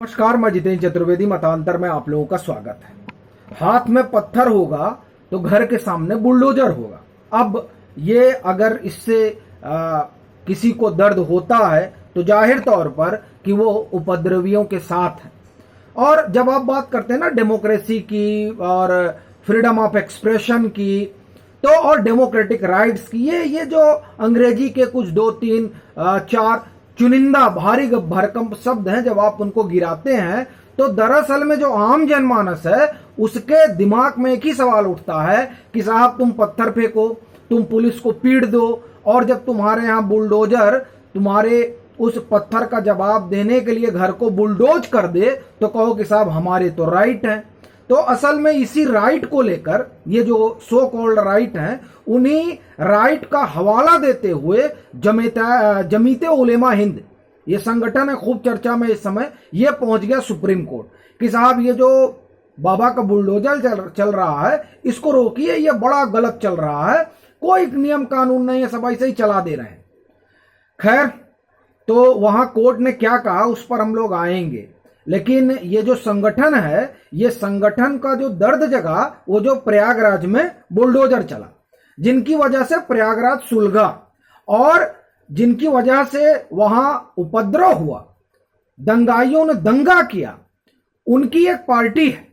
नमस्कार, मैं जितेंद्र चतुर्वेदी। मतांतर में आप लोगों का स्वागत है। हाथ में पत्थर होगा तो घर के सामने बुलडोजर होगा। अब ये अगर इससे किसी को दर्द होता है तो जाहिर तौर पर कि वो उपद्रवियों के साथ है। और जब आप बात करते हैं ना डेमोक्रेसी की और फ्रीडम ऑफ एक्सप्रेशन की तो और डेमोक्रेटिक राइट्स की, ये जो अंग्रेजी के कुछ 2 3 4 चुनिंदा भारी भरकम शब्द हैं, जब आप उनको गिराते हैं तो दरअसल में जो आम जनमानस है उसके दिमाग में एक ही सवाल उठता है कि साहब तुम पत्थर फेंको, तुम पुलिस को पीट दो, और जब तुम्हारे यहाँ बुलडोजर तुम्हारे उस पत्थर का जवाब देने के लिए घर को बुलडोज कर दे तो कहो कि साहब हमारे तो राइट हैं। तो असल में इसी राइट को लेकर ये जो सो कॉल्ड राइट हैं, उन्हीं राइट का हवाला देते हुए जमीते उलेमा हिंद, ये संगठन है खूब चर्चा में इस समय, ये पहुंच गया सुप्रीम कोर्ट कि साहब ये जो बाबा का बुलडोजर चल रहा है इसको रोकिए, ये बड़ा गलत चल रहा है, कोई नियम कानून नहीं है, सब ऐसे ही चला दे रहे हैं। खैर, तो वहां कोर्ट ने क्या कहा उस पर हम लोग आएंगे, लेकिन ये जो संगठन है, ये संगठन का जो दर्द जगा वो जो प्रयागराज में बुलडोजर चला, जिनकी वजह से प्रयागराज सुलगा और जिनकी वजह से वहां उपद्रव हुआ, दंगाइयों ने दंगा किया, उनकी एक पार्टी है।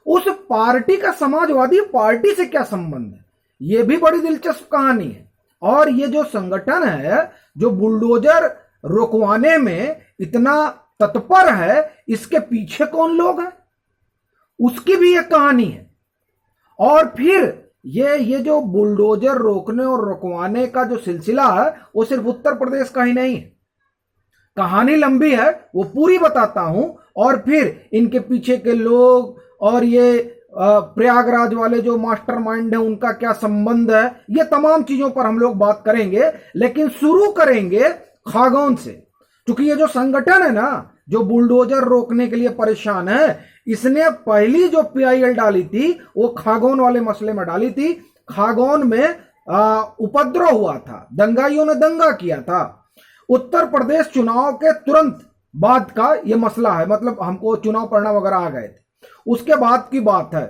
उस पार्टी का समाजवादी पार्टी से क्या संबंध है, ये भी बड़ी दिलचस्प कहानी है। और ये जो संगठन है जो बुलडोजर रुकवाने में इतना तत्पर है, इसके पीछे कौन लोग हैं उसकी भी एक कहानी है। और फिर ये जो बुलडोजर रोकने और रुकवाने का जो सिलसिला है वो सिर्फ उत्तर प्रदेश का ही नहीं है, कहानी लंबी है, वो पूरी बताता हूं। और फिर इनके पीछे के लोग और ये प्रयागराज वाले जो मास्टरमाइंड है उनका क्या संबंध है, ये तमाम चीजों पर हम लोग बात करेंगे। लेकिन शुरू करेंगे खागौन से, क्योंकि ये जो संगठन है ना जो बुलडोजर रोकने के लिए परेशान है, इसने पहली जो पीआईएल डाली थी वो खागौन वाले मसले में डाली थी। खागौन में उपद्रव हुआ था, दंगाइयों ने दंगा किया था। उत्तर प्रदेश चुनाव के तुरंत बाद का ये मसला है, मतलब हमको चुनाव परिणाम वगैरह आ गए थे उसके बाद की बात है।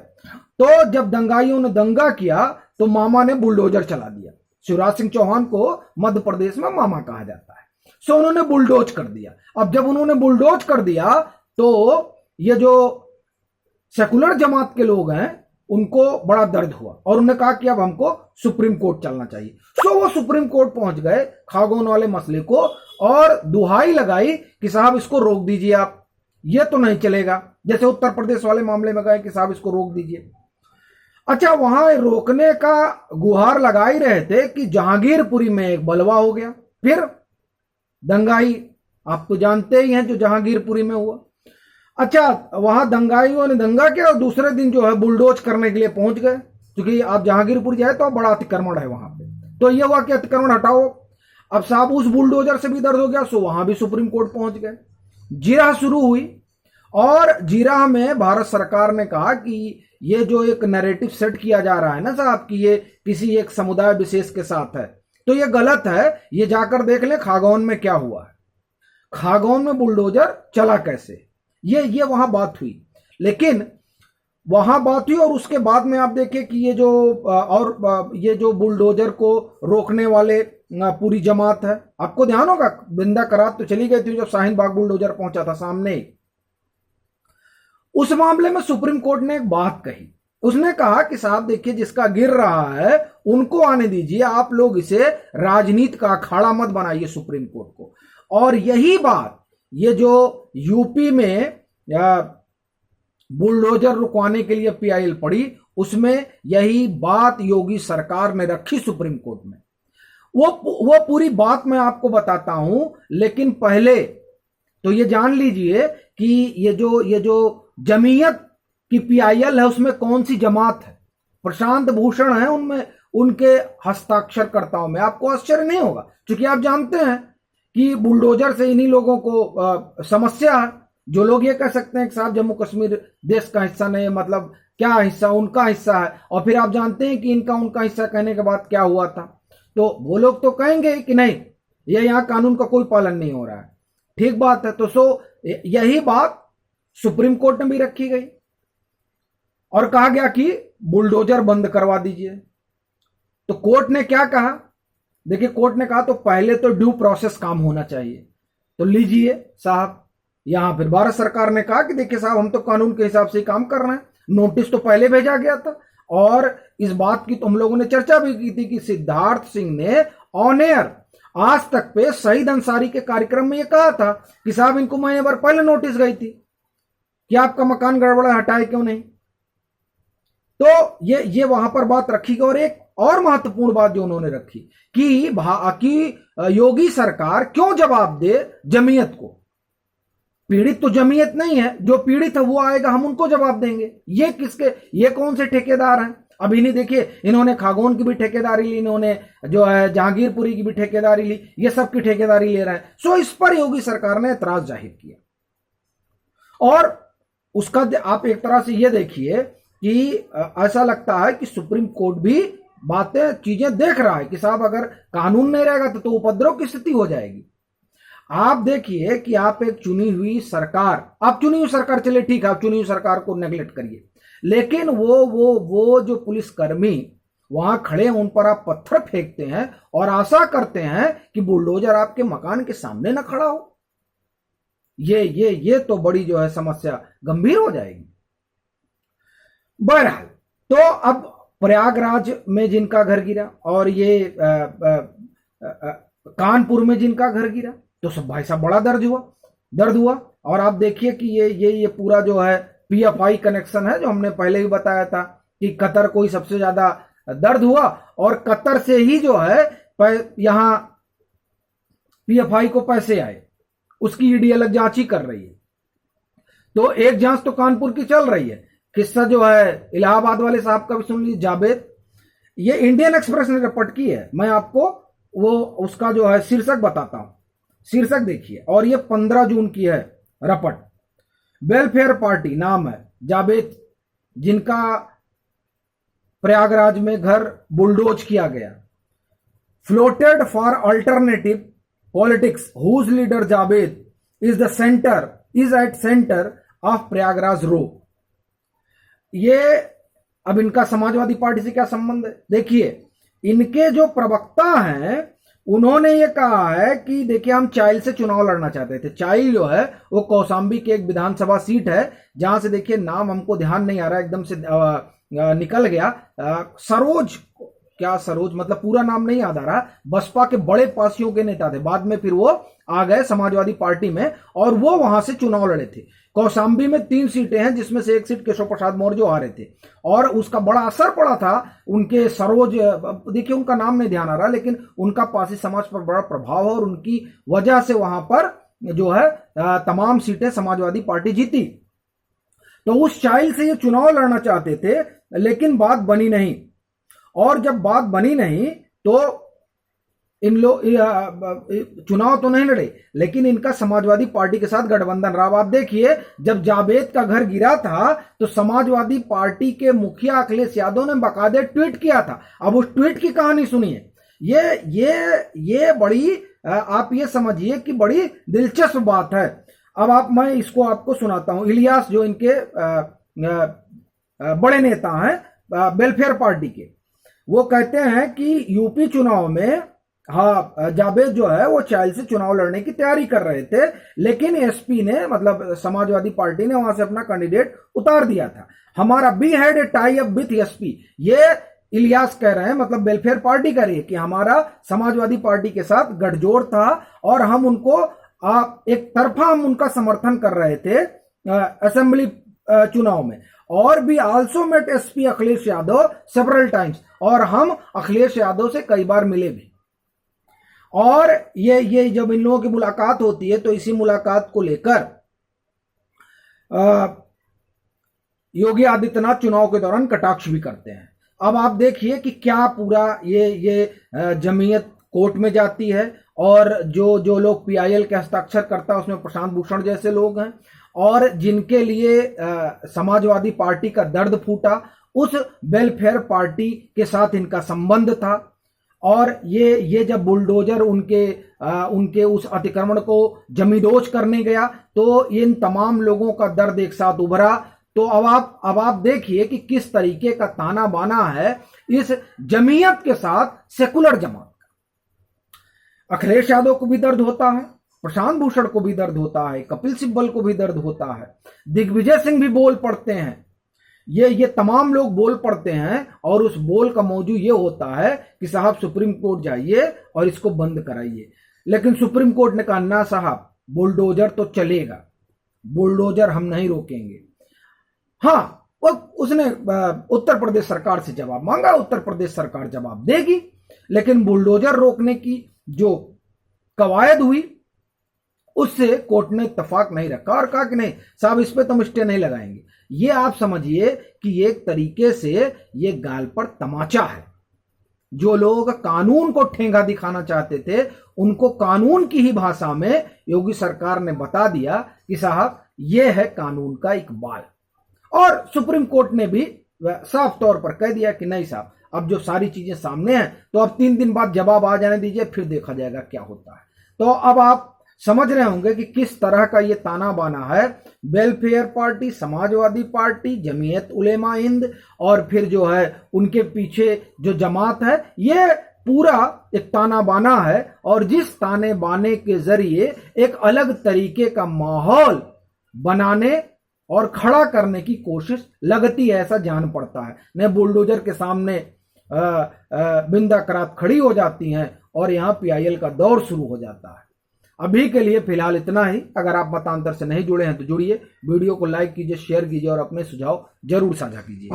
तो जब दंगाइयों ने दंगा किया तो मामा ने बुलडोजर चला दिया। शिवराज सिंह चौहान को मध्य प्रदेश में मामा कहा जाता है, सो उन्होंने बुलडोज कर दिया। अब जब उन्होंने बुलडोज कर दिया तो ये जो सेकुलर जमात के लोग हैं उनको बड़ा दर्द हुआ और उन्होंने कहा कि अब हमको सुप्रीम कोर्ट चलना चाहिए। सो वो सुप्रीम कोर्ट पहुंच गए खागौन वाले मसले को और दुहाई लगाई कि साहब इसको रोक दीजिए, आप ये तो नहीं चलेगा। जैसे उत्तर प्रदेश वाले मामले में गए कि साहब इसको रोक दीजिए। अच्छा, वहां रोकने का गुहार लगा ही रहे थे कि जहांगीरपुरी में एक बलवा हो गया, फिर दंगाई आप तो जानते ही हैं जो जहांगीरपुरी में हुआ। अच्छा, वहां दंगाइयों ने दंगा किया और दूसरे दिन जो है बुलडोज करने के लिए पहुंच गए, क्योंकि आप जहांगीरपुर जाए तो बड़ा अतिक्रमण है वहां पे। तो ये हुआ कि अतिक्रमण हटाओ। अब साहब उस बुलडोजर से भी दर्द हो गया, सो वहां भी सुप्रीम कोर्ट पहुंच गए। जीरा शुरू हुई और जीरा में भारत सरकार ने कहा कि ये जो एक नैरेटिव सेट किया जा रहा है ना साहब कि ये किसी एक समुदाय विशेष के साथ है, तो ये गलत है। ये जाकर देख लें खागौन में क्या हुआ है, खागौन में बुलडोजर चला कैसे, ये वहां बात हुई। लेकिन वहां बात हुई और उसके बाद में आप देखें कि ये जो बुलडोजर को रोकने वाले पूरी जमात है, आपको ध्यान होगा बिंदा करात तो चली गई थी जब शाहीन बाग बुलडोजर पहुंचा था सामने ही। उस मामले में सुप्रीम कोर्ट ने एक बात कही, उसने कहा कि साहब देखिए जिसका गिर रहा है उनको आने दीजिए, आप लोग इसे राजनीति का अखाड़ा मत बनाइए सुप्रीम कोर्ट को। और यही बात ये जो यूपी में बुलडोजर रुकवाने के लिए पीआईएल पड़ी, उसमें यही बात योगी सरकार ने रखी सुप्रीम कोर्ट में। वो पूरी बात मैं आपको बताता हूं, लेकिन पहले तो ये जान लीजिए कि ये जो जमीयत की पीआईएल है उसमें कौन सी जमात है। प्रशांत भूषण है उनमें, उनके हस्ताक्षरकर्ताओं में। आपको आश्चर्य नहीं होगा क्योंकि आप जानते हैं कि बुलडोजर से इन्हीं लोगों को समस्या है। जो लोग ये कह सकते हैं कि साहब जम्मू कश्मीर देश का हिस्सा नहीं, मतलब क्या हिस्सा, उनका हिस्सा है। और फिर आप जानते हैं कि इनका उनका हिस्सा कहने के बाद क्या हुआ था, तो वो लोग तो कहेंगे कि नहीं, ये यहाँ कानून का कोई पालन नहीं हो रहा है। ठीक बात है। तो यही बात सुप्रीम कोर्ट में भी रखी गई और कहा गया कि बुलडोजर बंद करवा दीजिए। तो कोर्ट ने क्या कहा? देखिए, कोर्ट ने कहा तो पहले तो ड्यू प्रोसेस काम होना चाहिए। तो लीजिए साहब, यहां फिर भारत सरकार ने कहा कि देखिए साहब, हम तो कानून के हिसाब से ही काम कर रहे हैं, नोटिस तो पहले भेजा गया था। और इस बात की तो हम लोगों ने चर्चा भी की थी कि सिद्धार्थ सिंह ने ऑन एयर आज तक पे शहीद अंसारी के कार्यक्रम में यह कहा था कि साहब, इनको महीने भर पहले नोटिस गई थी कि आपका मकान गड़बड़ा, हटाए क्यों नहीं। तो ये वहां पर बात रखी गई। और एक और महत्वपूर्ण बात जो उन्होंने रखी कि योगी सरकार क्यों जवाब दे जमीयत को। पीड़ित तो जमीयत नहीं है, जो पीड़ित है वो आएगा, हम उनको जवाब देंगे। ये कौन से ठेकेदार हैं? अब इन्हें देखिए, इन्होंने खागोन की भी ठेकेदारी ली, इन्होंने जो है जहांगीरपुरी की भी ठेकेदारी ली, ये सब की ठेकेदारी ले रहे हैं। सो इस पर योगी सरकार ने एतराज जाहिर किया। और उसका आप एक तरह से ये देखिए कि ऐसा लगता है कि सुप्रीम कोर्ट भी चीजें देख रहा है कि साहब, अगर कानून नहीं रहेगा तो उपद्रव की स्थिति हो जाएगी। आप देखिए कि आप एक चुनी हुई सरकार, चले ठीक है, आप चुनी हुई सरकार को नेगलेक्ट करिए, लेकिन वो जो पुलिसकर्मी वहां खड़े हैं, उन पर आप पत्थर फेंकते हैं और आशा करते हैं कि बुलडोजर आपके मकान के सामने न खड़ा हो। ये तो बड़ी जो है समस्या गंभीर हो जाएगी। बहरहाल, तो अब प्रयागराज में जिनका घर गिरा और ये कानपुर में जिनका घर गिरा, तो सब भाई साहब बड़ा दर्द हुआ। और आप देखिए कि ये पूरा जो है पीएफआई कनेक्शन है, जो हमने पहले ही बताया था कि कतर को ही सबसे ज्यादा दर्द हुआ और कतर से ही जो है यहां पीएफआई को पैसे आए, उसकी ईडी अलग जांच ही कर रही है। तो एक जांच तो कानपुर की चल रही है। किस्सा जो है इलाहाबाद वाले साहब का भी सुन लीजिए, जावेद। ये इंडियन एक्सप्रेस ने रिपोर्ट की है, मैं आपको वो उसका जो है शीर्षक बताता हूं। शीर्षक देखिए, और ये 15 जून की है रपट। वेलफेयर पार्टी नाम है, जावेद, जिनका प्रयागराज में घर बुलडोज किया गया। Floated for alternative politics whose leader Javed is at centre of Prayagraj row. ये अब इनका समाजवादी पार्टी से क्या संबंध है? देखिए, इनके जो प्रवक्ता हैं उन्होंने ये कहा है कि देखिए, हम चाइल से चुनाव लड़ना चाहते थे। चाइल जो है वो कौशाम्बी की एक विधानसभा सीट है, जहां से देखिए नाम हमको ध्यान नहीं आ रहा, एकदम से निकल गया। सरोज मतलब पूरा नाम नहीं याद आ रहा। बसपा के बड़े पार्टियों के नेता थे, बाद में फिर वो आ गए समाजवादी पार्टी में और वो वहां से चुनाव लड़े थे। कौशाम्बी में 3 सीटें हैं, जिसमें से एक सीट केशव प्रसाद मौर्य आ रहे थे और उसका बड़ा असर पड़ा था उनके सरोज, देखिए उनका नाम नहीं ध्यान आ रहा, लेकिन उनका पासी समाज पर बड़ा प्रभाव है और उनकी वजह से वहां पर जो है तमाम सीटें समाजवादी पार्टी जीती। तो उस चाइल से ये चुनाव लड़ना चाहते थे, लेकिन बात बनी नहीं। और जब बात बनी नहीं तो इन लोग चुनाव तो नहीं लड़े, लेकिन इनका समाजवादी पार्टी के साथ गठबंधन रहा। आप देखिए, जब जावेद का घर गिरा था तो समाजवादी पार्टी के मुखिया अखिलेश यादव ने बाकायदे ट्वीट किया था। अब उस ट्वीट की कहानी सुनिए। ये बड़ी आप ये समझिए कि बड़ी दिलचस्प बात है। अब मैं इसको आपको सुनाता हूं। इलियास जो इनके बड़े नेता हैं वेलफेयर पार्टी के, वो कहते हैं कि यूपी चुनाव में जावेद जो है वो चाइल से चुनाव लड़ने की तैयारी कर रहे थे, लेकिन एसपी ने मतलब समाजवादी पार्टी ने वहां से अपना कैंडिडेट उतार दिया था। हमारा be had a tie up with SP, ये इलियास कह रहे हैं, मतलब वेलफेयर पार्टी कह रही है कि हमारा समाजवादी पार्टी के साथ गठजोड़ था और हम उनको एक तरफा हम उनका समर्थन कर रहे थे असेंबली चुनाव में। और भी also met SP Akhilesh Yadav several times, और हम अखिलेश यादव से कई बार मिले भी। और ये जब इन लोगों की मुलाकात होती है तो इसी मुलाकात को लेकर योगी आदित्यनाथ चुनाव के दौरान कटाक्ष भी करते हैं। अब आप देखिए कि क्या पूरा ये जमीयत कोर्ट में जाती है और जो लोग पीआईएल के हस्ताक्षर करता है उसमें प्रशांत भूषण जैसे लोग हैं, और जिनके लिए समाजवादी पार्टी का दर्द फूटा, उस वेलफेयर पार्टी के साथ इनका संबंध था। और ये जब बुलडोजर उनके उस अतिक्रमण को जमींदोज करने गया तो इन तमाम लोगों का दर्द एक साथ उभरा। तो अब आप देखिए कि किस तरीके का ताना बाना है इस जमीयत के साथ सेकुलर जमात का। अखिलेश यादव को भी दर्द होता है, प्रशांत भूषण को भी दर्द होता है, कपिल सिब्बल को भी दर्द होता है, दिग्विजय सिंह भी बोल पड़ते हैं, ये तमाम लोग बोल पड़ते हैं। और उस बोल का मौजू ये होता है कि साहब सुप्रीम कोर्ट जाइए और इसको बंद कराइए। लेकिन सुप्रीम कोर्ट ने कहा ना साहब, बुलडोजर तो चलेगा, बुलडोजर हम नहीं रोकेंगे। हाँ, उसने उत्तर प्रदेश सरकार से जवाब मांगा, उत्तर प्रदेश सरकार जवाब देगी, लेकिन बुलडोजर रोकने की जो कवायद हुई उससे कोर्ट ने इत्तेफाक नहीं रखा और कहा कि नहीं साहब, इस पे तो हम स्टे नहीं लगाएंगे। ये आप समझिए कि एक तरीके से ये गाल पर तमाचा है। जो लोग कानून को ठेंगा दिखाना चाहते थे उनको कानून की ही भाषा में योगी सरकार ने बता दिया कि साहब ये है कानून का इकबाल। और सुप्रीम कोर्ट ने भी साफ तौर पर कह दिया कि नहीं साहब, अब जो सारी चीजें सामने हैं तो अब 3 दिन बाद जवाब आ जाने दीजिए, फिर देखा जाएगा क्या होता है। तो अब आप समझ रहे होंगे कि किस तरह का ये ताना बाना है। Welfare party, Samajwadi party, Jamiat Ulema Hind और फिर जो है उनके पीछे जो जमात है, ये पूरा एक ताना बाना है। और जिस ताने बाने के जरिए एक अलग तरीके का माहौल बनाने और खड़ा करने की कोशिश लगती है, ऐसा जान पड़ता है। न बुलडोजर के सामने बिंदा करात खड़ी हो जाती हैं और यहाँ पीआईएल का दौर शुरू हो जाता है। अभी के लिए फिलहाल इतना ही। अगर आप मतांतर से नहीं जुड़े हैं तो जुड़िए, वीडियो को लाइक कीजिए, शेयर कीजिए और अपने सुझाव जरूर साझा कीजिए।